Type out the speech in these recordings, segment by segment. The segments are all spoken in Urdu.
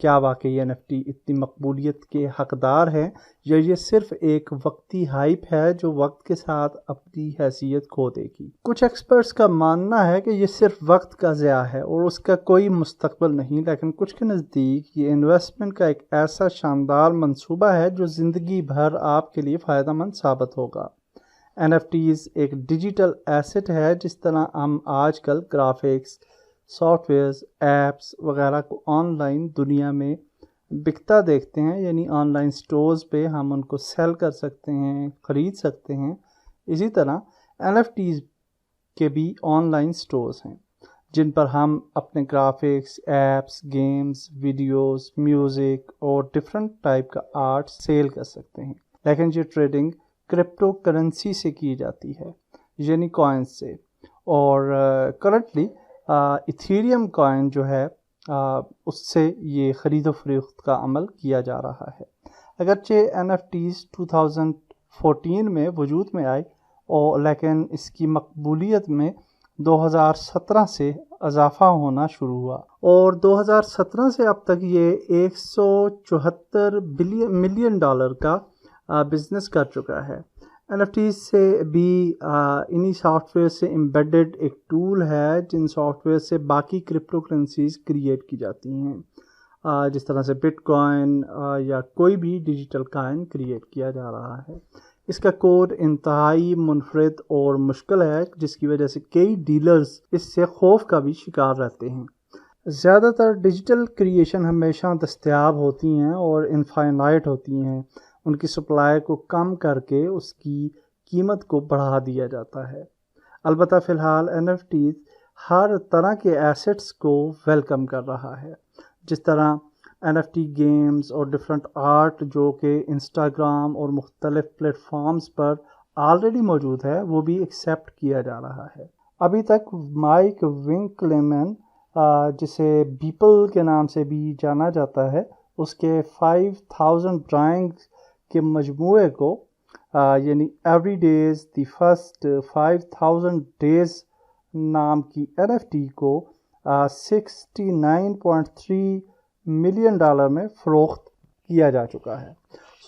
کیا واقعی NFT اتنی مقبولیت کے حقدار ہیں یا یہ صرف ایک وقتی ہائپ ہے جو وقت کے ساتھ اپنی حیثیت کھو دے گی؟ کچھ ایکسپرٹس کا ماننا ہے کہ یہ صرف وقت کا ضیاع ہے اور اس کا کوئی مستقبل نہیں، لیکن کچھ کے نزدیک یہ انویسٹمنٹ کا ایک ایسا شاندار منصوبہ ہے جو زندگی بھر آپ کے لیے فائدہ مند ثابت ہوگا۔ NFTs ایک ڈیجیٹل ایسٹ ہے، جس طرح ہم آج کل گرافکس، سافٹ ویئرز، ایپس وغیرہ کو آن لائن دنیا میں بکتا دیکھتے ہیں، یعنی آن لائن سٹورز پہ ہم ان کو سیل کر سکتے ہیں، خرید سکتے ہیں۔ اسی طرح NFTs کے بھی آن لائن سٹورز ہیں جن پر ہم اپنے graphics, apps, games, videos, music اور ڈفرینٹ ٹائپ کا آرٹ سیل کر سکتے ہیں، لیکن یہ ٹریڈنگ کرپٹو کرنسی سے کی جاتی ہے، یعنی کوائنز سے، اور کرنٹلی ایتھیریم کوائن جو ہے اس سے یہ خرید و فروخت کا عمل کیا جا رہا ہے۔ اگرچہ NFTs 2014 میں وجود میں آئی لیکن اس کی مقبولیت میں 2017 سے اضافہ ہونا شروع ہوا، اور 2017 سے اب تک یہ $174 ملین کا بزنس کر چکا ہے۔ NFTs سے بھی انہی سافٹ ویئر سے امبیڈڈ ایک ٹول ہے جن سافٹ ویئر سے باقی کرپٹو کرنسیز کریٹ کی جاتی ہیں، جس طرح سے بٹ کوائن یا کوئی بھی ڈیجیٹل کائن کریٹ کیا جا رہا ہے۔ اس کا کوڈ انتہائی منفرد اور مشکل ہے، جس کی وجہ سے کئی ڈیلرز اس سے خوف کا بھی شکار رہتے ہیں۔ زیادہ تر ڈیجیٹل کریشن ہمیشہ دستیاب ہوتی ہیں اور انفائنائٹ ہوتی ہیں، ان کی سپلائی کو کم کر کے اس کی قیمت کو بڑھا دیا جاتا ہے۔ البتہ فی الحال NFTs ہر طرح کے ایسٹس کو ویلکم کر رہا ہے، جس طرح NFT گیمز اور ڈفرینٹ آرٹ جو کہ انسٹاگرام اور مختلف پلیٹ فارمز پر آلریڈی موجود ہے، وہ بھی ایکسیپٹ کیا جا رہا ہے۔ ابھی تک مائک ونکلمین، جسے بیپل کے نام سے بھی جانا جاتا ہے، اس کے 5000 ڈرائنگز کے مجموعے کو یعنی every days the first 5000 days نام کی NFT کو $69.3 ملین میں فروخت کیا جا چکا ہے۔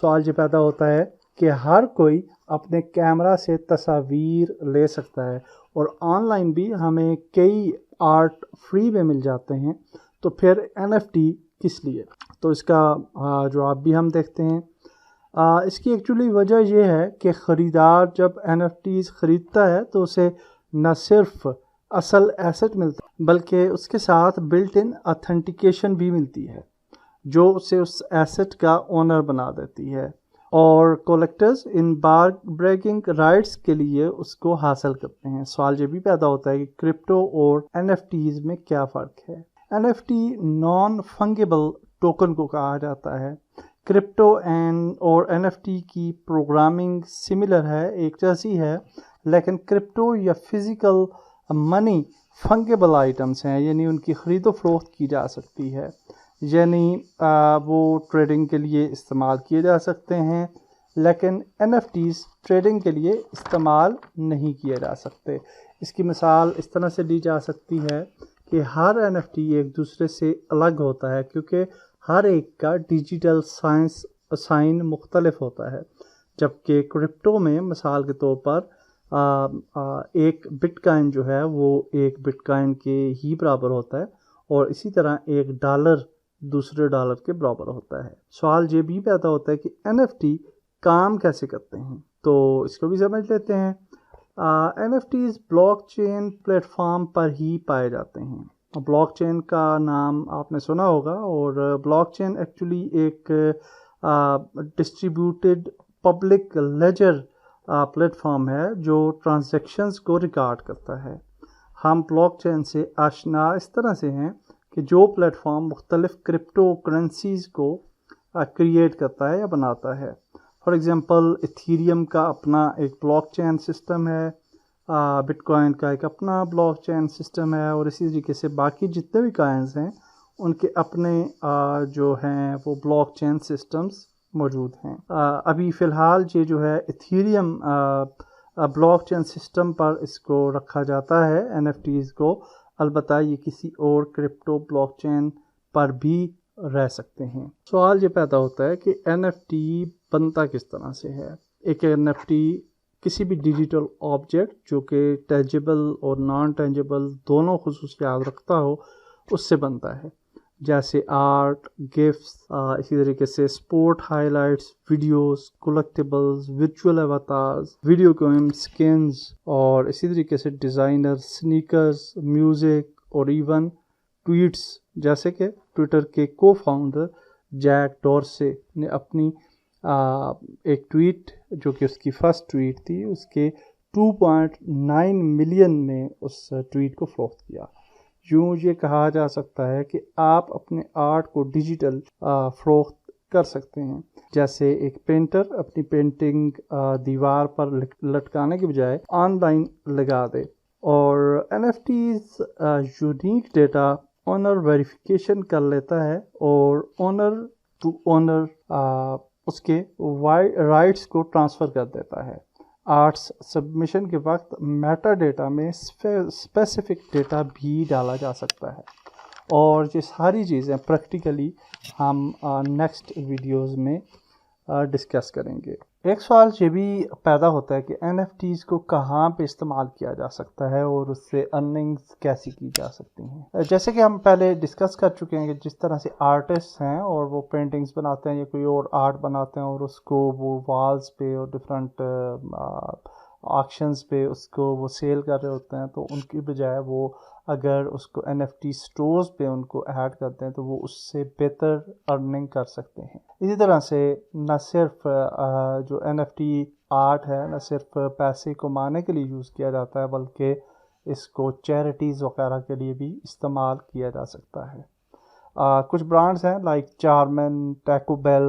سوال یہ پیدا ہوتا ہے کہ ہر کوئی اپنے کیمرہ سے تصاویر لے سکتا ہے اور آن لائن بھی ہمیں کئی آرٹ فری میں مل جاتے ہیں، تو پھر NFT کس لیے؟ تو اس کا جواب بھی ہم دیکھتے ہیں۔ اس کی ایکچولی وجہ یہ ہے کہ خریدار جب NFTs خریدتا ہے تو اسے نہ صرف اصل ایسٹ ملتا ہے بلکہ اس کے ساتھ بلٹ ان اتھینٹیکیشن بھی ملتی ہے جو اسے اس ایسٹ کا اونر بنا دیتی ہے، اور کولیکٹرز ان بریکنگ رائٹس کے لیے اس کو حاصل کرتے ہیں۔ سوال یہ بھی پیدا ہوتا ہے کہ کرپٹو اور NFTs میں کیا فرق ہے؟ NFT نان فنگیبل ٹوکن کو کہا جاتا ہے۔ کرپٹو اور NFT کی پروگرامنگ سملر ہے، ایک جیسی ہے، لیکن کرپٹو یا فزیکل منی فنگیبل آئٹمس ہیں، یعنی ان کی خرید و فروخت کی جا سکتی ہے، یعنی وہ ٹریڈنگ کے لیے استعمال کیے جا سکتے ہیں، لیکن NFTs ٹریڈنگ کے لیے استعمال نہیں کیے جا سکتے۔ اس کی مثال اس طرح سے دی جا سکتی ہے کہ ہر NFT ایک دوسرے سے الگ ہوتا ہے کیونکہ ہر ایک کا ڈیجیٹل سائن مختلف ہوتا ہے، جبکہ کرپٹو میں مثال کے طور پر ایک بٹ کوائن جو ہے وہ ایک بٹ کوائن کے ہی برابر ہوتا ہے، اور اسی طرح ایک ڈالر دوسرے ڈالر کے برابر ہوتا ہے۔ سوال یہ بھی پیدا ہوتا ہے کہ NFT کام کیسے کرتے ہیں، تو اس کو بھی سمجھ لیتے ہیں۔ NFTs blockchain platform پر ہی پائے جاتے ہیں۔ بلاک چین کا نام آپ نے سنا ہوگا، اور بلاک چین ایکچولی ایک distributed public ledger platform ہے جو ٹرانزیکشنز کو ریکارڈ کرتا ہے۔ ہم بلاک چین سے آشنا اس طرح سے ہیں کہ جو پلیٹ فارم مختلف کرپٹو کرنسیز کو کریٹ کرتا ہے یا بناتا ہے۔ فار ایگزامپل ایتھیریم کا اپنا ایک بلاک چین سسٹم ہے، بٹ کوائن کا ایک اپنا بلاک چین سسٹم ہے، اور اسی طریقے سے باقی جتنے بھی کوائنز ہیں ان کے اپنے جو ہیں وہ بلاک چین سسٹمز موجود ہیں۔ ابھی فی الحال یہ جو ہے ایتھیریم بلاک چین سسٹم پر اس کو رکھا جاتا ہے NFTs کو، البتہ یہ کسی اور کرپٹو بلاک چین پر بھی رہ سکتے ہیں۔ سوال یہ پیدا ہوتا ہے کہ NFT بنتا کس طرح سے ہے؟ ایک NFT کسی بھی ڈیجیٹل آبجیکٹ جو کہ ٹینجیبل اور نان ٹینجیبل دونوں خصوصیات رکھتا ہو اس سے بنتا ہے، جیسے آرٹ، گفٹس، اسی طریقے سے sport highlights, videos, collectibles, virtual avatars, video game skins, اور اسی طریقے سے ڈیزائنر، سنیکرز، میوزک اور ایون ٹویٹس، جیسے کہ ٹویٹر کے کو فاؤنڈر جیک ڈورسے نے اپنی ایک ٹویٹ جو کہ اس کی فرسٹ ٹویٹ تھی، اس کے 2.9 ملین میں اس ٹویٹ کو فروخت کیا۔ یوں یہ کہا جا سکتا ہے کہ آپ اپنے آرٹ کو ڈیجیٹل فروخت کر سکتے ہیں، جیسے ایک پینٹر اپنی پینٹنگ دیوار پر لٹکانے کے بجائے آن لائن لگا دے۔ اور NFTs unique data owner verification کر لیتا ہے اور اونر ٹو اونر اس کے رائٹس کو ٹرانسفر کر دیتا ہے۔ آرٹس سبمیشن کے وقت میٹا ڈیٹا میں اسپیسیفک ڈیٹا بھی ڈالا جا سکتا ہے، اور یہ ساری چیزیں پریکٹیکلی ہم نیکسٹ ویڈیوز میں ڈسکس کریں گے۔ ایک سوال یہ بھی پیدا ہوتا ہے کہ NFTs کو کہاں پہ استعمال کیا جا سکتا ہے اور اس سے ارننگز کیسی کی جا سکتی ہیں۔ جیسے کہ ہم پہلے ڈسکس کر چکے ہیں کہ جس طرح سے آرٹسٹ ہیں اور وہ پینٹنگز بناتے ہیں یا کوئی اور آرٹ بناتے ہیں اور اس کو وہ والز پہ اور ڈفرینٹ آکشنز پہ اس کو وہ سیل کر رہے ہوتے ہیں، تو ان کی بجائے وہ اگر اس کو NFT سٹورز پہ ان کو ایڈ کرتے ہیں تو وہ اس سے بہتر ارننگ کر سکتے ہیں۔ اسی طرح سے نہ صرف جو NFT آرٹ ہے نہ صرف پیسے کمانے کے لیے یوز کیا جاتا ہے، بلکہ اس کو چیریٹیز وغیرہ کے لیے بھی استعمال کیا جا سکتا ہے۔ کچھ برانڈز ہیں لائک چارمن، ٹیکو بیل،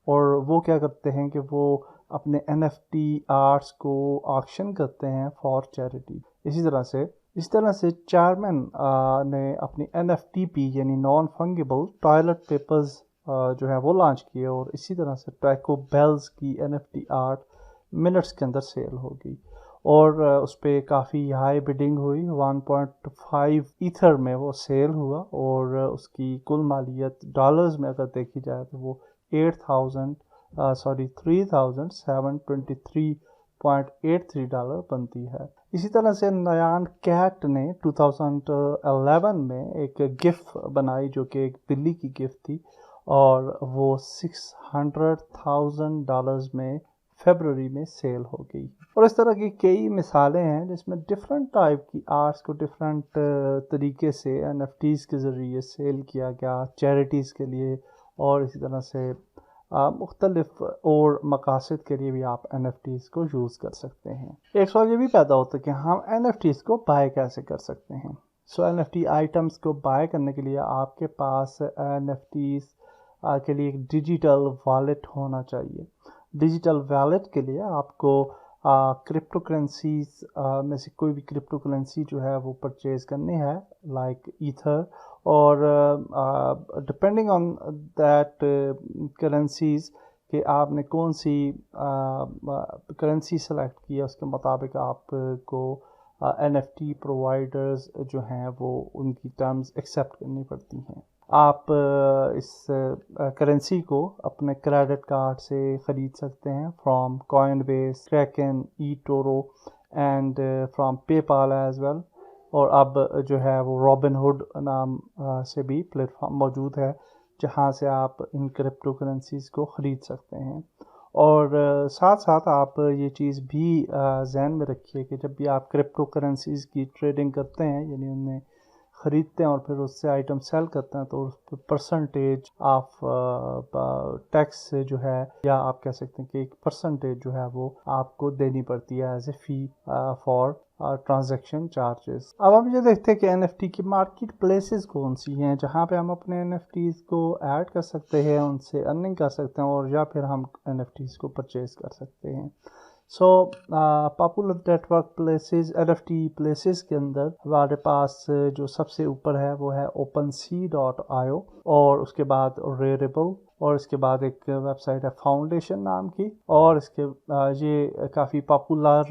اور وہ کیا کرتے ہیں کہ وہ اپنے NFT آرٹس کو آکشن کرتے ہیں فار چیریٹی۔ اس طرح سے چارمن نے اپنی NFTP یعنی نان فنگیبل ٹوائلٹ پیپرز جو ہے وہ لانچ کیے، اور اسی طرح سے ٹیکو بیلز کی NFT آرٹ منٹس کے اندر سیل ہو گئی، اور اس پہ کافی ہائی بیڈنگ ہوئی، 1.5 ایتھر میں وہ سیل ہوا، اور اس کی کل مالیت ڈالرز میں اگر دیکھی جائے تو وہ 3,723.83 ڈالر بنتی ہے۔ اسی طرح سے نیان کیٹ نے 2011 میں ایک گف بنائی جو کہ ایک بلی کی گف تھی، اور وہ $600,000 میں فیبروری میں سیل ہو گئی۔ اور اس طرح کی کئی مثالیں ہیں جس میں ڈفرینٹ ٹائپ کی آرٹس کو ڈفرینٹ طریقے سے NFTs کے ذریعے سیل کیا گیا چیریٹیز کے لیے، اور اسی طرح سے مختلف اور مقاصد کے لیے بھی آپ NFTs کو یوز کر سکتے ہیں۔ ایک سوال یہ بھی پیدا ہوتا ہے کہ ہم NFTs کو بائی کیسے کر سکتے ہیں۔ NFT آئٹمس کو بائی کرنے کے لیے آپ کے پاس NFTs کے لیے ایک ڈیجیٹل والیٹ ہونا چاہیے۔ ڈیجیٹل والیٹ کے لیے آپ کو کرپٹو کرنسیز میں سے کوئی بھی کرپٹو کرنسی جو ہے وہ پرچیز کرنی ہے، لائک ایتھر، اور ڈپینڈنگ آن دیٹ کرنسیز کہ آپ نے کون سی کرنسی سلیکٹ کی ہے، اس کے مطابق آپ کو NFT پرووائڈرز جو ہیں وہ ان کی ٹرمز ایکسیپٹ کرنی پڑتی ہیں۔ آپ اس کرنسی کو اپنے کریڈٹ کارڈ سے خرید سکتے ہیں from Coinbase, Kraken, eToro and from PayPal as well, اور اب جو ہے وہ رابن ہوڈ نام سے بھی پلیٹ فارم موجود ہے جہاں سے آپ ان کرپٹو کرنسیز کو خرید سکتے ہیں۔ اور ساتھ ساتھ آپ یہ چیز بھی ذہن میں رکھیے کہ جب بھی آپ کرپٹو کرنسیز کی ٹریڈنگ کرتے ہیں، یعنی انہیں خریدتے ہیں اور پھر اس سے آئٹم سیل کرتے ہیں، تو اس پہ پرسنٹیج آف ٹیکس جو ہے، یا آپ کہہ سکتے ہیں کہ ایک پرسنٹیج جو ہے وہ آپ کو دینی پڑتی ہے as a fee for transaction charges. اب ہم یہ دیکھتے ہیں کہ NFT کی مارکیٹ پلیسز کون سی ہیں جہاں پہ ہم اپنے NFTs کو ایڈ کر سکتے ہیں، ان سے ارننگ کر سکتے ہیں، اور یا پھر ہم NFTs کو پرچیز کر سکتے ہیں۔ Popular network places NFT places کے اندر ہمارے پاس جو سب سے اوپر ہے وہ ہے OpenSea.io، اور اس کے بعد Rarible، اور اس کے بعد ایک ویب سائٹ ہے فاؤنڈیشن نام کی، اور اس کے یہ کافی پاپولر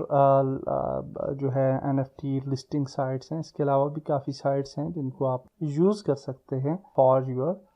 جو ہے NFT لسٹنگ سائٹس ہیں۔ اس کے علاوہ بھی کافی سائٹس ہیں جن کو آپ یوز کر سکتے ہیں فار یور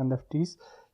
NFTs।